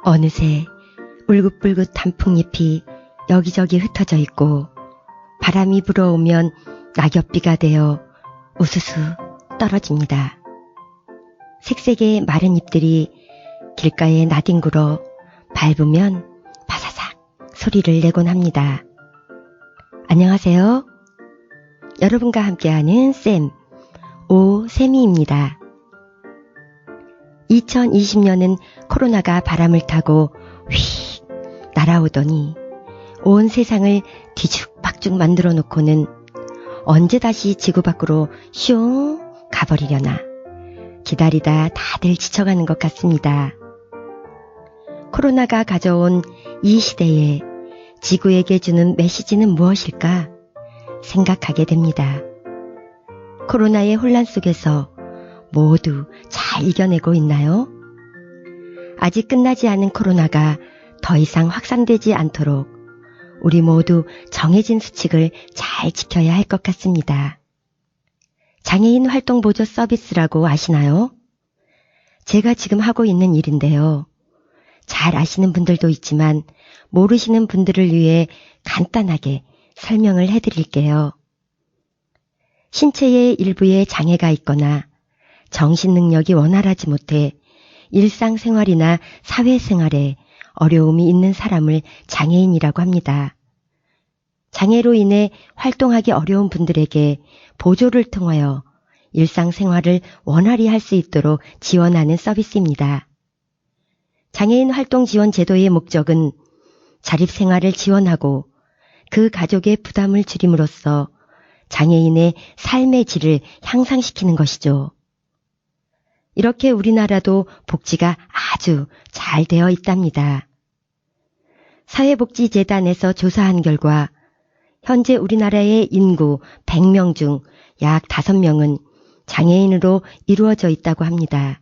어느새 울긋불긋 단풍잎이 여기저기 흩어져 있고 바람이 불어오면 낙엽비가 되어 우수수 떨어집니다. 색색의 마른 잎들이 길가에 나뒹굴어 밟으면 바사삭 소리를 내곤 합니다. 안녕하세요. 여러분과 함께하는 쌤, 오쌤이입니다. 2020년은 코로나가 바람을 타고 휙 날아오더니 온 세상을 뒤죽박죽 만들어 놓고는 언제 다시 지구 밖으로 슝 가버리려나 기다리다 다들 지쳐가는 것 같습니다. 코로나가 가져온 이 시대에 지구에게 주는 메시지는 무엇일까 생각하게 됩니다. 코로나의 혼란 속에서 모두 잘 이겨내고 있나요? 아직 끝나지 않은 코로나가 더 이상 확산되지 않도록 우리 모두 정해진 수칙을 잘 지켜야 할 것 같습니다. 장애인 활동 보조 서비스라고 아시나요? 제가 지금 하고 있는 일인데요. 잘 아시는 분들도 있지만 모르시는 분들을 위해 간단하게 설명을 해드릴게요. 신체의 일부에 장애가 있거나 정신 능력이 원활하지 못해 일상생활이나 사회생활에 어려움이 있는 사람을 장애인이라고 합니다. 장애로 인해 활동하기 어려운 분들에게 보조를 통하여 일상생활을 원활히 할 수 있도록 지원하는 서비스입니다. 장애인 활동 지원 제도의 목적은 자립생활을 지원하고 그 가족의 부담을 줄임으로써 장애인의 삶의 질을 향상시키는 것이죠. 이렇게 우리나라도 복지가 아주 잘 되어 있답니다. 사회복지재단에서 조사한 결과 현재 우리나라의 인구 100명 중 약 5명은 장애인으로 이루어져 있다고 합니다.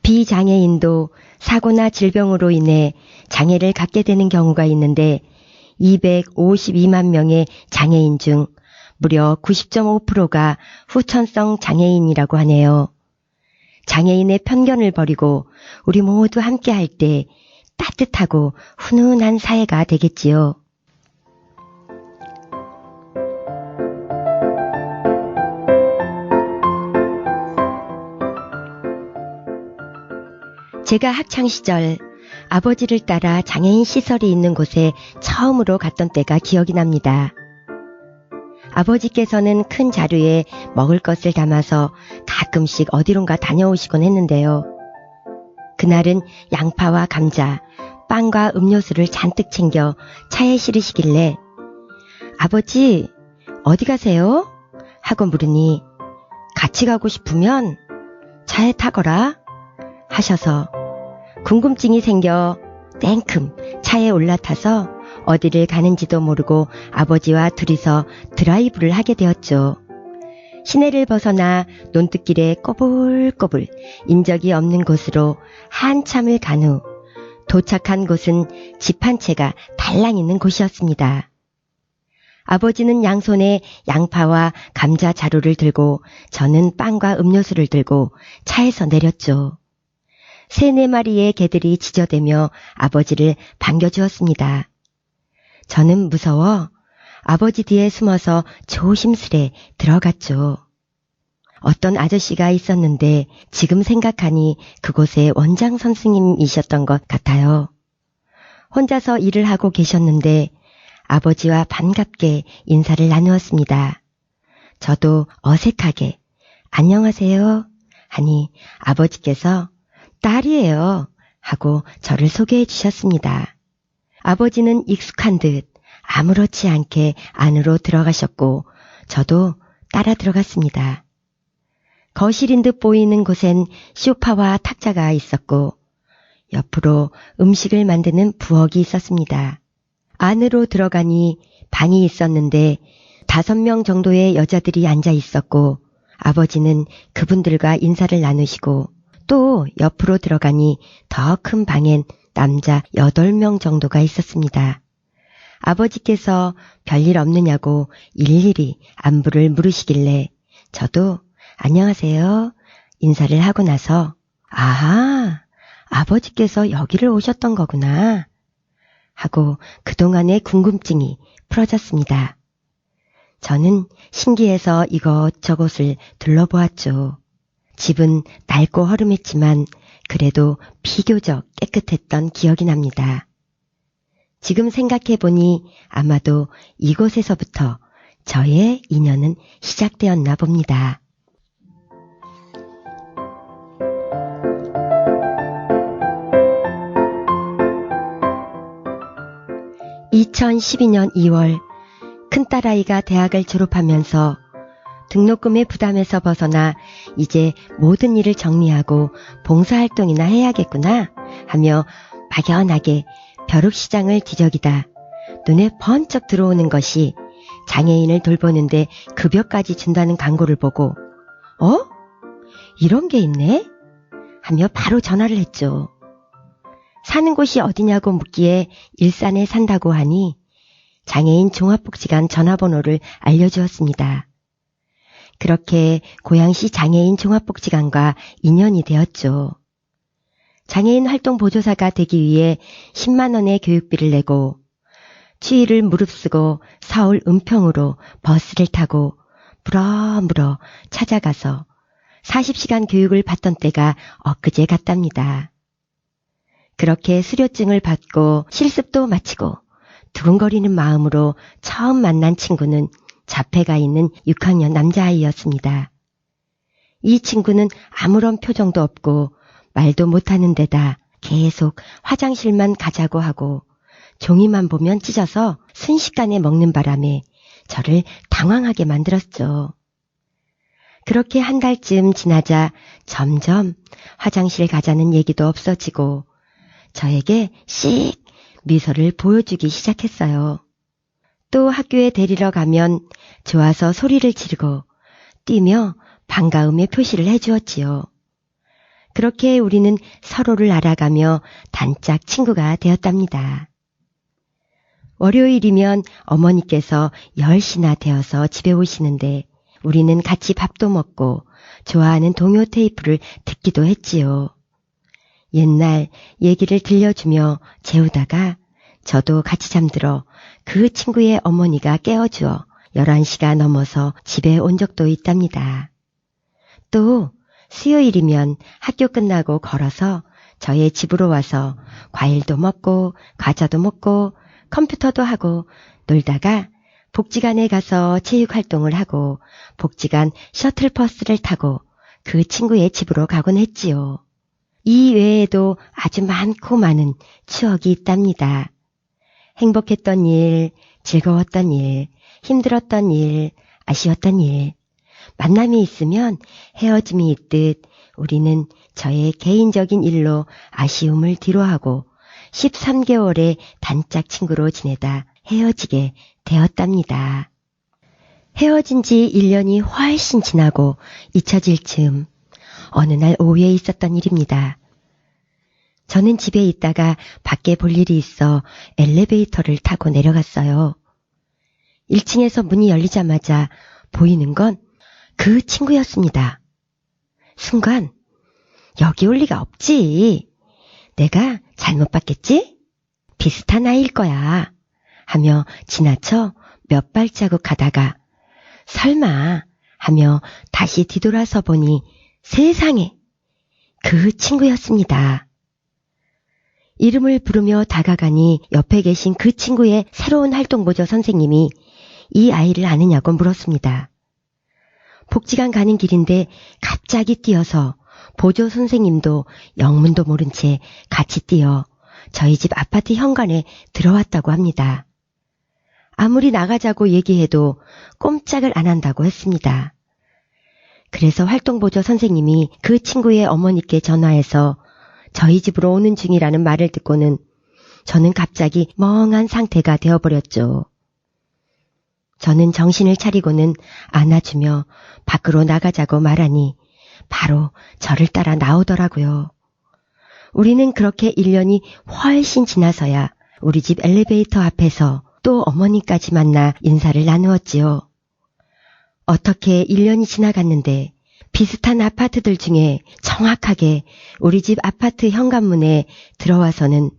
비장애인도 사고나 질병으로 인해 장애를 갖게 되는 경우가 있는데 252만 명의 장애인 중 무려 90.5%가 후천성 장애인이라고 하네요. 장애인의 편견을 버리고 우리 모두 함께 할 때 따뜻하고 훈훈한 사회가 되겠지요. 제가 학창시절 아버지를 따라 장애인 시설이 있는 곳에 처음으로 갔던 때가 기억이 납니다. 아버지께서는 큰 자루에 먹을 것을 담아서 가끔씩 어디론가 다녀오시곤 했는데요. 그날은 양파와 감자, 빵과 음료수를 잔뜩 챙겨 차에 실으시길래 아버지 어디 가세요? 하고 물으니 같이 가고 싶으면 차에 타거라 하셔서 궁금증이 생겨 땡큼 차에 올라타서 어디를 가는지도 모르고 아버지와 둘이서 드라이브를 하게 되었죠. 시내를 벗어나 논뚝길에 꼬불꼬불 인적이 없는 곳으로 한참을 간 후 도착한 곳은 집 한 채가 달랑 있는 곳이었습니다. 아버지는 양손에 양파와 감자 자루를 들고 저는 빵과 음료수를 들고 차에서 내렸죠. 3-4마리의 개들이 짖어대며 아버지를 반겨주었습니다. 저는 무서워 아버지 뒤에 숨어서 조심스레 들어갔죠. 어떤 아저씨가 있었는데 지금 생각하니 그곳의 원장 선생님이셨던 것 같아요. 혼자서 일을 하고 계셨는데 아버지와 반갑게 인사를 나누었습니다. 저도 어색하게 안녕하세요 하니 아버지께서 딸이에요 하고 저를 소개해 주셨습니다. 아버지는 익숙한 듯 아무렇지 않게 안으로 들어가셨고 저도 따라 들어갔습니다. 거실인 듯 보이는 곳엔 소파와 탁자가 있었고 옆으로 음식을 만드는 부엌이 있었습니다. 안으로 들어가니 방이 있었는데 5명 정도의 여자들이 앉아 있었고 아버지는 그분들과 인사를 나누시고 또 옆으로 들어가니 더 큰 방엔 남자 8명 정도가 있었습니다. 아버지께서 별일 없느냐고 일일이 안부를 물으시길래 저도 안녕하세요 인사를 하고 나서 아하 아버지께서 여기를 오셨던 거구나 하고 그동안의 궁금증이 풀어졌습니다. 저는 신기해서 이것저것을 둘러보았죠. 집은 낡고 허름했지만 그래도 비교적 깨끗했던 기억이 납니다. 지금 생각해보니 아마도 이곳에서부터 저의 인연은 시작되었나 봅니다. 2012년 2월 큰딸아이가 대학을 졸업하면서 등록금의 부담에서 벗어나 이제 모든 일을 정리하고 봉사활동이나 해야겠구나 하며 막연하게 벼룩시장을 뒤적이다 눈에 번쩍 들어오는 것이 장애인을 돌보는데 급여까지 준다는 광고를 보고 이런 게 있네? 하며 바로 전화를 했죠. 사는 곳이 어디냐고 묻기에 일산에 산다고 하니 장애인 종합복지관 전화번호를 알려주었습니다. 그렇게 고양시 장애인 종합복지관과 인연이 되었죠. 장애인 활동 보조사가 되기 위해 10만 원의 교육비를 내고 추위를 무릅쓰고 서울 은평으로 버스를 타고 물어물어 찾아가서 40시간 교육을 받던 때가 엊그제 같답니다. 그렇게 수료증을 받고 실습도 마치고 두근거리는 마음으로 처음 만난 친구는 자폐가 있는 6학년 남자아이였습니다. 이 친구는 아무런 표정도 없고 말도 못하는 데다 계속 화장실만 가자고 하고 종이만 보면 찢어서 순식간에 먹는 바람에 저를 당황하게 만들었죠. 그렇게 한 달쯤 지나자 점점 화장실 가자는 얘기도 없어지고 저에게 씩 미소를 보여주기 시작했어요. 또 학교에 데리러 가면 좋아서 소리를 지르고 뛰며 반가움의 표시를 해주었지요. 그렇게 우리는 서로를 알아가며 단짝 친구가 되었답니다. 월요일이면 어머니께서 10시나 되어서 집에 오시는데 우리는 같이 밥도 먹고 좋아하는 동요 테이프를 듣기도 했지요. 옛날 얘기를 들려주며 재우다가 저도 같이 잠들어 그 친구의 어머니가 깨워주어 11시가 넘어서 집에 온 적도 있답니다. 또 수요일이면 학교 끝나고 걸어서 저의 집으로 와서 과일도 먹고 과자도 먹고 컴퓨터도 하고 놀다가 복지관에 가서 체육활동을 하고 복지관 셔틀버스를 타고 그 친구의 집으로 가곤 했지요. 이 외에도 아주 많고 많은 추억이 있답니다. 행복했던 일, 즐거웠던 일, 힘들었던 일, 아쉬웠던 일. 만남이 있으면 헤어짐이 있듯 우리는 저의 개인적인 일로 아쉬움을 뒤로하고 13개월의 단짝 친구로 지내다 헤어지게 되었답니다. 헤어진 지 1년이 훨씬 지나고 잊혀질 즈음 어느 날 오후에 있었던 일입니다. 저는 집에 있다가 밖에 볼 일이 있어 엘리베이터를 타고 내려갔어요. 1층에서 문이 열리자마자 보이는 건 그 친구였습니다. 순간 여기 올 리가 없지. 내가 잘못 봤겠지? 비슷한 아이일 거야. 하며 지나쳐 몇 발자국 가다가 설마 하며 다시 뒤돌아서 보니 세상에 그 친구였습니다. 이름을 부르며 다가가니 옆에 계신 그 친구의 새로운 활동보조 선생님이 이 아이를 아느냐고 물었습니다. 복지관 가는 길인데 갑자기 뛰어서 보조 선생님도 영문도 모른 채 같이 뛰어 저희 집 아파트 현관에 들어왔다고 합니다. 아무리 나가자고 얘기해도 꼼짝을 안 한다고 했습니다. 그래서 활동보조 선생님이 그 친구의 어머니께 전화해서 저희 집으로 오는 중이라는 말을 듣고는 저는 갑자기 멍한 상태가 되어버렸죠. 저는 정신을 차리고는 안아주며 밖으로 나가자고 말하니 바로 저를 따라 나오더라고요. 우리는 그렇게 1년이 훨씬 지나서야 우리 집 엘리베이터 앞에서 또 어머니까지 만나 인사를 나누었지요. 어떻게 1년이 지나갔는데 비슷한 아파트들 중에 정확하게 우리 집 아파트 현관문에 들어와서는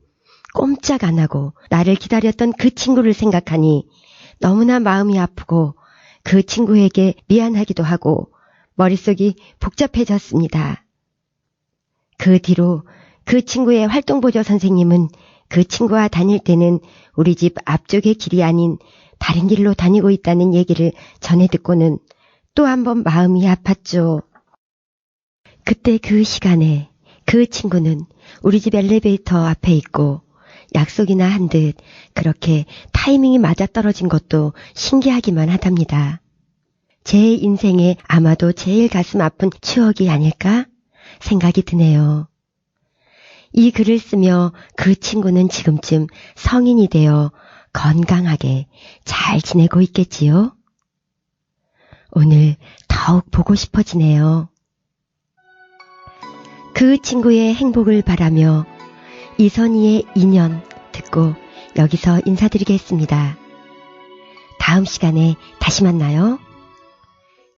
꼼짝 안 하고 나를 기다렸던 그 친구를 생각하니 너무나 마음이 아프고 그 친구에게 미안하기도 하고 머릿속이 복잡해졌습니다. 그 뒤로 그 친구의 활동보조 선생님은 그 친구와 다닐 때는 우리 집 앞쪽의 길이 아닌 다른 길로 다니고 있다는 얘기를 전해 듣고는 또 한 번 마음이 아팠죠. 그때 그 시간에 그 친구는 우리 집 엘리베이터 앞에 있고 약속이나 한 듯 그렇게 타이밍이 맞아떨어진 것도 신기하기만 하답니다. 제 인생에 아마도 제일 가슴 아픈 추억이 아닐까 생각이 드네요. 이 글을 쓰며 그 친구는 지금쯤 성인이 되어 건강하게 잘 지내고 있겠지요? 오늘 더욱 보고 싶어지네요. 그 친구의 행복을 바라며 이선희의 인연 듣고 여기서 인사드리겠습니다. 다음 시간에 다시 만나요.